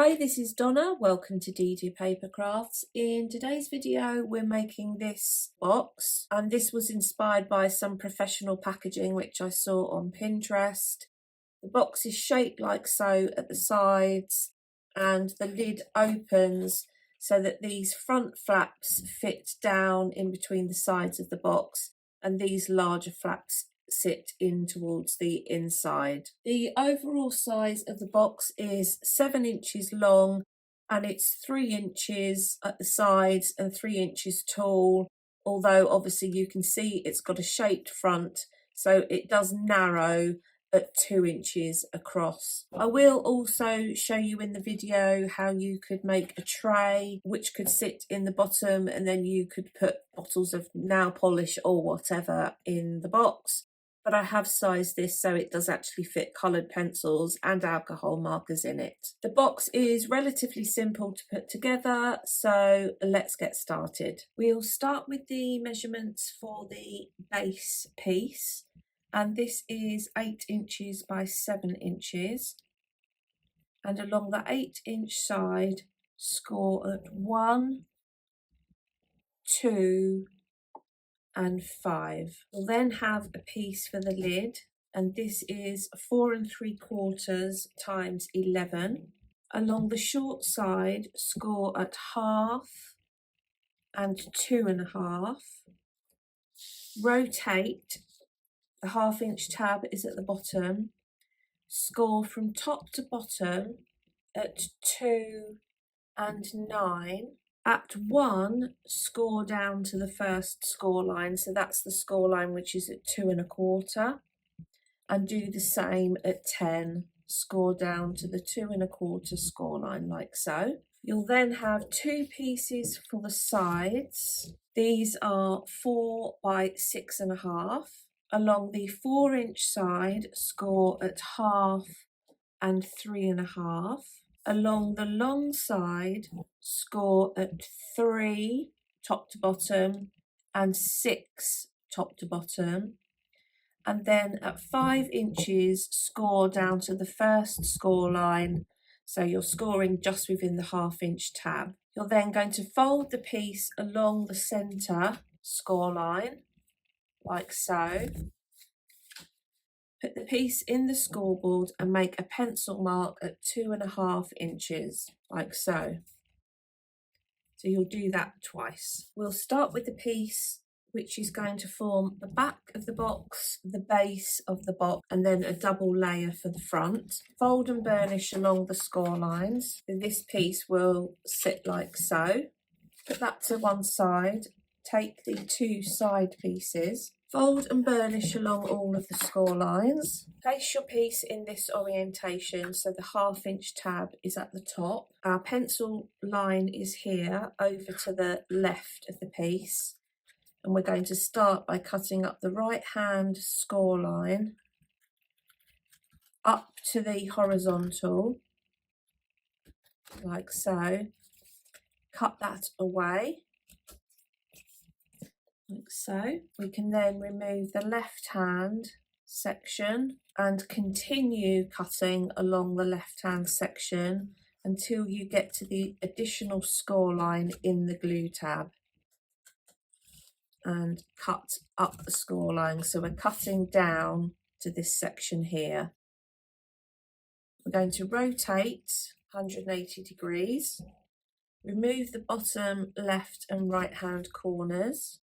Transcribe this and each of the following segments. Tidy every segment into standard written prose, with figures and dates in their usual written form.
Hi, this is Donna. Welcome to D2 Paper Crafts. In today's video, we're making this box, and this was inspired by some professional packaging which I saw on Pinterest. The box is shaped like so at the sides, and the lid opens so that these front flaps fit down in between the sides of the box, and these larger flaps sit in towards the inside. The overall size of the box is 7 inches long, and it's 3 inches at the sides and 3 inches tall, although obviously you can see it's got a shaped front, so it does narrow at 2 inches across. I will also show you in the video how you could make a tray which could sit in the bottom, and then you could put bottles of nail polish or whatever in the box. But I have sized this so it does actually fit coloured pencils and alcohol markers in it. The box is relatively simple to put together, so let's get started. We'll start with the measurements for the base piece, and this is 8 inches by 7 inches. And along the 8-inch side, score at 1, 2, and 5. We'll then have a piece for the lid, and this is 4 3/4 times 11. Along the short side, score at 1/2 and 2.5. Rotate, the 1/2-inch tab is at the bottom. Score from top to bottom at 2 and 9. At 1, score down to the first score line, so that's the score line which is at 2 1/4, and do the same at 10, score down to the 2 1/4 score line like so. You'll then have 2 pieces for the sides. These are 4 by 6.5. Along the 4-inch side, score at 1/2 and 3.5. Along the long side, score at 3 top to bottom and 6 top to bottom. And then at 5 inches, score down to the first score line. So you're scoring just within the 1/2-inch tab. You're then going to fold the piece along the centre score line, like so. Put the piece in the scoreboard and make a pencil mark at 2.5 inches, like so. So you'll do that twice. We'll start with the piece which is going to form the back of the box, the base of the box, and then a double layer for the front. Fold and burnish along the score lines. This piece will sit like so. Put that to one side. Take the 2 side pieces. Fold and burnish along all of the score lines. Place your piece in this orientation so the 1/2-inch tab is at the top. Our pencil line is here over to the left of the piece, and we're going to start by cutting up the right hand score line up to the horizontal, like so. Cut that away, like so. We can then remove the left hand section and continue cutting along the left hand section until you get to the additional score line in the glue tab, and cut up the score line. So we're cutting down to this section here. We're going to rotate 180 degrees, remove the bottom left and right hand corners,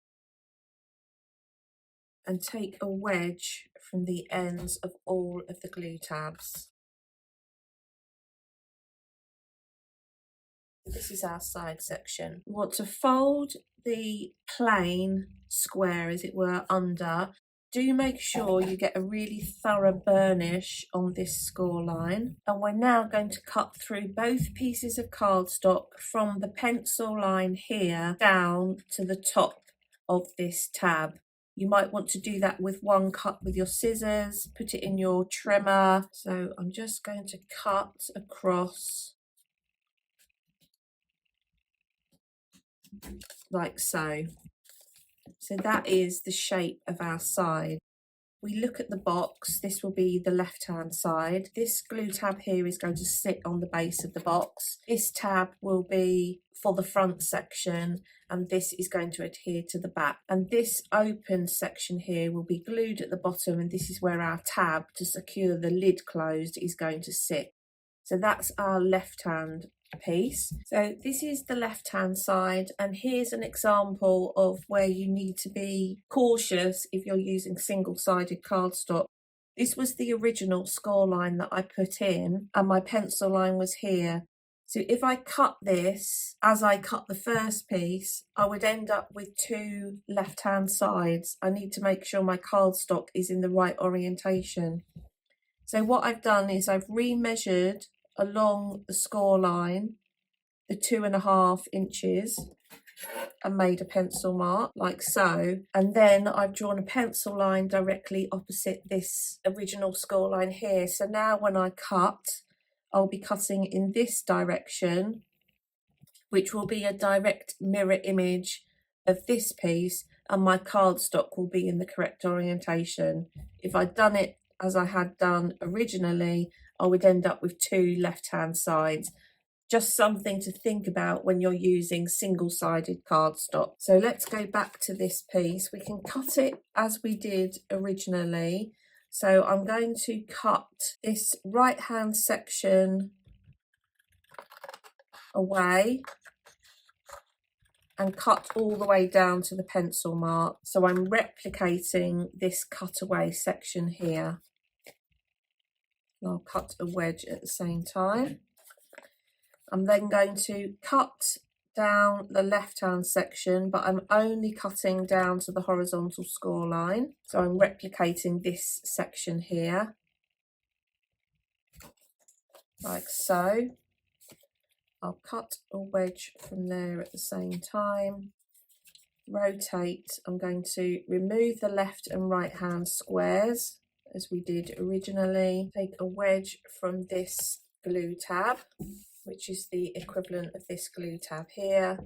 and take a wedge from the ends of all of the glue tabs. This is our side section. We want to fold the plain square, as it were, under. Do make sure you get a really thorough burnish on this score line. And we're now going to cut through both pieces of cardstock from the pencil line here down to the top of this tab. You might want to do that with one cut with your scissors, put it in your trimmer. So I'm just going to cut across like so. So that is the shape of our side. we look at the box, this will be the left-hand side. This glue tab here is going to sit on the base of the box. This tab will be for the front section, and this is going to adhere to the back. And this open section here will be glued at the bottom, and this is where our tab to secure the lid closed is going to sit. So that's our left-hand piece. So this is the left-hand side, and here's an example of where you need to be cautious if you're using single-sided cardstock. This was the original score line that I put in, and my pencil line was here. So if I cut this as I cut the first piece, I would end up with two left-hand sides. I need to make sure my cardstock is in the right orientation. So what I've done is I've re-measured along the score line the 2.5 inches and made a pencil mark like so, and then I've drawn a pencil line directly opposite this original score line here. So now when I cut, I'll be cutting in this direction, which will be a direct mirror image of this piece, and my cardstock will be in the correct orientation. If I'd done it as I had done originally, I would end up with two left-hand sides. Just something to think about when you're using single-sided cardstock. So let's go back to this piece. We can cut it as we did originally. So I'm going to cut this right-hand section away and cut all the way down to the pencil mark. So I'm replicating this cutaway section here. I'll cut a wedge at the same time. I'm then going to cut down the left-hand section, but I'm only cutting down to the horizontal score line. So I'm replicating this section here, like so. I'll cut a wedge from there at the same time. Rotate. I'm going to remove the left and right-hand squares as we did originally. Take a wedge from this glue tab, which is the equivalent of this glue tab here,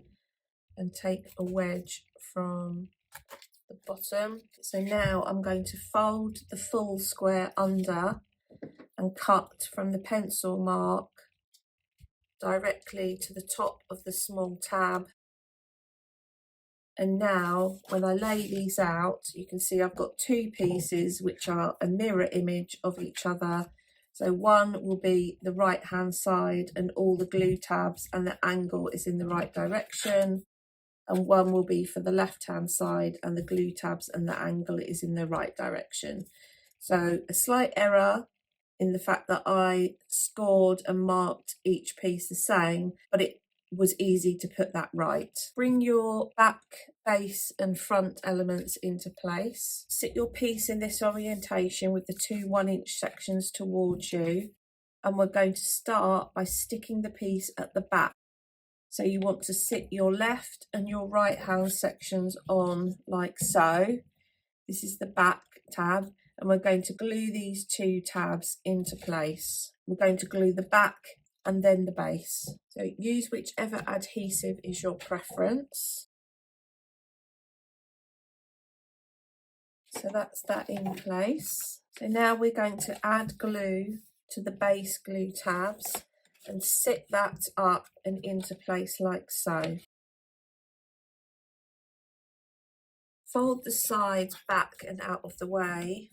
and take a wedge from the bottom. So now I'm going to fold the full square under and cut from the pencil mark directly to the top of the small tab. And now when I lay these out, you can see I've got two pieces which are a mirror image of each other. So one will be the right hand side and all the glue tabs and the angle is in the right direction, and one will be for the left hand side and the glue tabs and the angle is in the right direction. So a slight error in the fact that I scored and marked each piece the same, but it was easy to put that right. Bring your back, base and front elements into place. Sit your piece in this orientation with the two 1-inch sections towards you, and we're going to start by sticking the piece at the back. So you want to sit your left and your right hand sections on like so. This is the back tab, and we're going to glue these two tabs into place. We're going to glue the back and then the base. So use whichever adhesive is your preference. So that's that in place. So now we're going to add glue to the base glue tabs and sit that up and into place like so. Fold the sides back and out of the way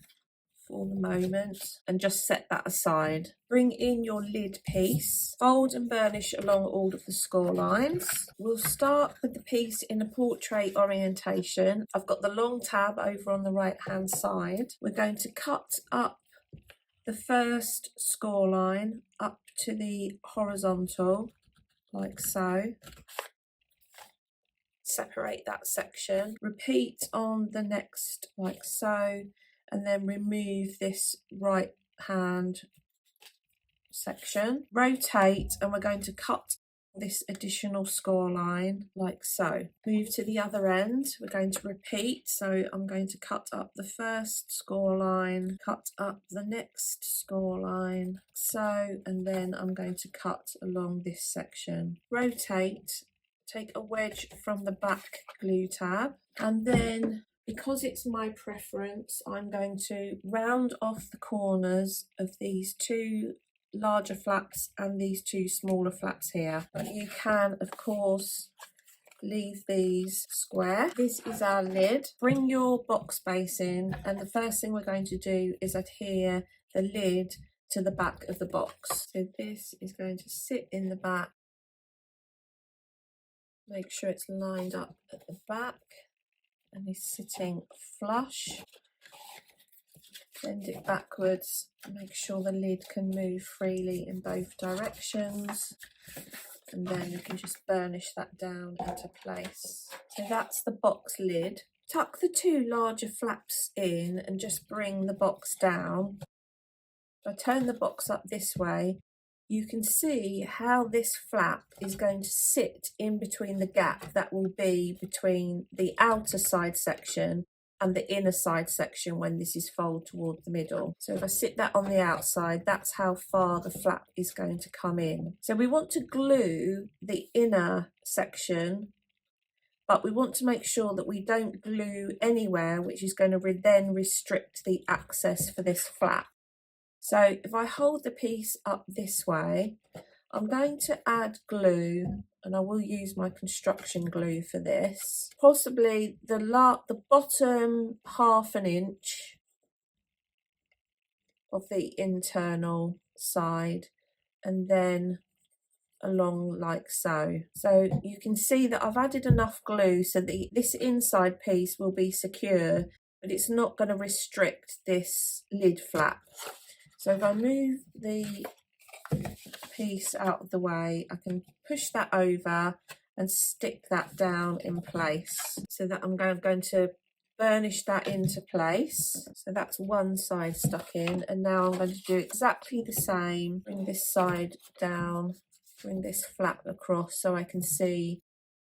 for the moment and just set that aside. Bring in your lid piece, fold and burnish along all of the score lines. We'll start with the piece in a portrait orientation. I've got the long tab over on the right hand side. We're going to cut up the first score line up to the horizontal like so. Separate that section. Repeat on the next like so, and then remove this right hand section. Rotate, and we're going to cut this additional score line like so. Move to the other end. We're going to repeat, so I'm going to cut up the first score line, cut up the next score line, so, and then I'm going to cut along this section. Rotate, take a wedge from the back glue tab, and then because it's my preference, I'm going to round off the corners of these two larger flaps and these two smaller flaps here. But you can, of course, leave these square. This is our lid. Bring your box base in, and the first thing we're going to do is adhere the lid to the back of the box. So this is going to sit in the back. Make sure it's lined up at the back and is sitting flush. Bend it backwards, make sure the lid can move freely in both directions, and then you can just burnish that down into place. So that's the box lid. Tuck the two larger flaps in and just bring the box down. If I turn the box up this way, you can see how this flap is going to sit in between the gap that will be between the outer side section and the inner side section when this is folded toward the middle. So if I sit that on the outside, that's how far the flap is going to come in. So we want to glue the inner section, but we want to make sure that we don't glue anywhere which is going to then restrict the access for this flap. So if I hold the piece up this way, I'm going to add glue, and I will use my construction glue for this. Possibly the bottom ½ an inch of the internal side, and then along like so. So you can see that I've added enough glue so that this inside piece will be secure, but it's not going to restrict this lid flap. So if I move the piece out of the way, I can push that over and stick that down in place, so that I'm going to burnish that into place. So that's one side stuck in, and now I'm going to do exactly the same. Bring this side down, bring this flap across so I can see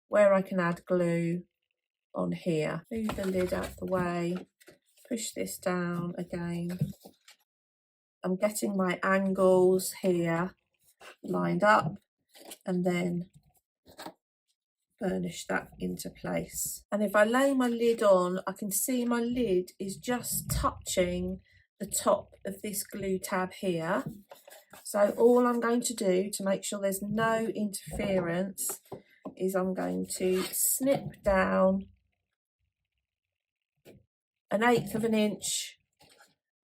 where I can add glue on here. Move the lid out of the way, push this down again. I'm getting my angles here lined up, and then burnish that into place. And if I lay my lid on, I can see my lid is just touching the top of this glue tab here. So all I'm going to do to make sure there's no interference is I'm going to snip down 1/8 of an inch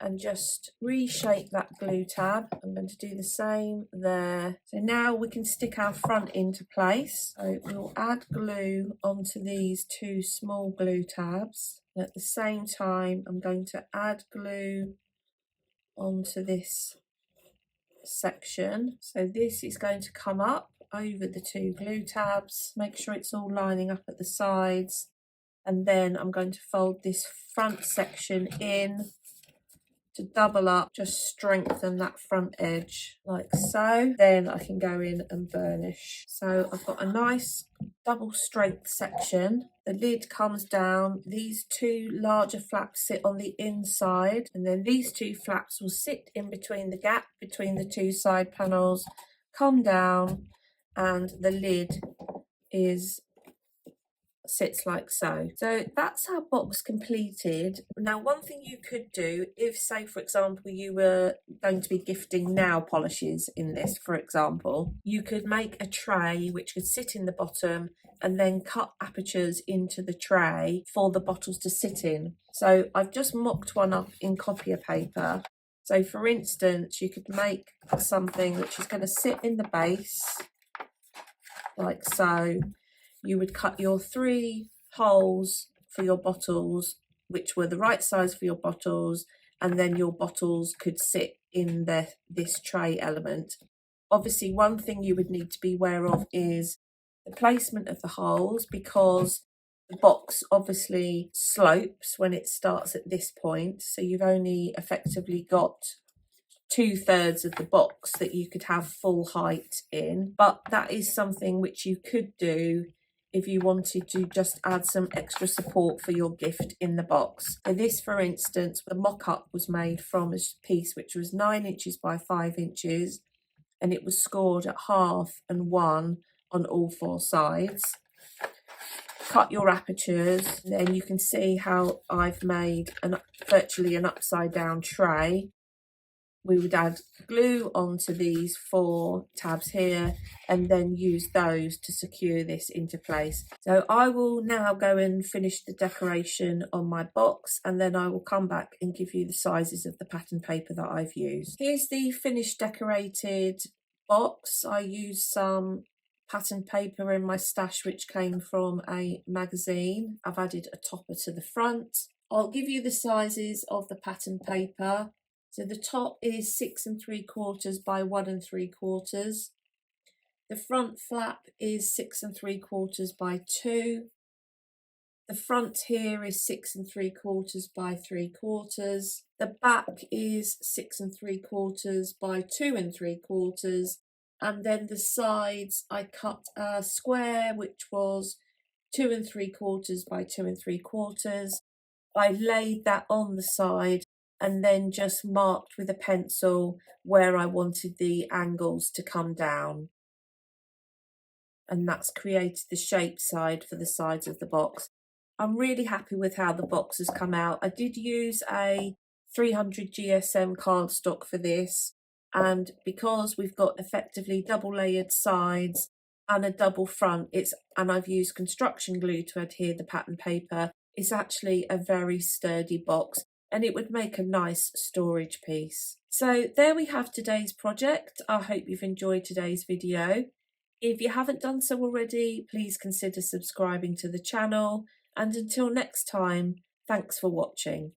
and just reshape that glue tab. I'm going to do the same there. So now we can stick our front into place. So we'll add glue onto these two small glue tabs. And at the same time, I'm going to add glue onto this section. So this is going to come up over the two glue tabs. Make sure it's all lining up at the sides. And then I'm going to fold this front section in to double up, just strengthen that front edge like so. Then I can go in and burnish. So I've got a nice double strength section. The lid comes down, these two larger flaps sit on the inside, and then these two flaps will sit in between the gap between the two side panels, come down, and the lid sits like so. So that's our box completed. Now, one thing you could do, if say for example you were going to be gifting nail polishes in this, for example, you could make a tray which could sit in the bottom and then cut apertures into the tray for the bottles to sit in. So I've just mocked one up in copier paper. So for instance, you could make something which is going to sit in the base like so. You would cut your 3 holes for your bottles, which were the right size for your bottles, and then your bottles could sit in this tray element. Obviously, one thing you would need to be aware of is the placement of the holes, because the box obviously slopes when it starts at this point, so you've only effectively got 2/3 of the box that you could have full height in. But that is something which you could do if you wanted to just add some extra support for your gift in the box. So this, for instance, the mock-up was made from a piece which was 9 inches by 5 inches, and it was scored at 1/2 and 1 on all 4 sides. cut your apertures. Then you can see how I've made virtually an upside down tray. We would add glue onto these 4 tabs here and then use those to secure this into place. So I will now go and finish the decoration on my box, and then I will come back and give you the sizes of the pattern paper that I've used. Here's the finished decorated box. I used some pattern paper in my stash which came from a magazine. I've added a topper to the front. I'll give you the sizes of the pattern paper. So the top is 6 3/4 by 1 3/4. The front flap is 6 3/4 by 2. The front here is 6 3/4 by 3/4. The back is 6 3/4 by 2 3/4. And then the sides, I cut a square which was 2 3/4 by 2 3/4. I laid that on the side and then just marked with a pencil where I wanted the angles to come down. And that's created the shape side for the sides of the box. I'm really happy with how the box has come out. I did use a 300 GSM cardstock for this, and because we've got effectively double layered sides and a double front, and I've used construction glue to adhere the pattern paper, it's actually a very sturdy box, and it would make a nice storage piece. So there we have today's project. I hope you've enjoyed today's video. If you haven't done so already, please consider subscribing to the channel. And until next time, thanks for watching.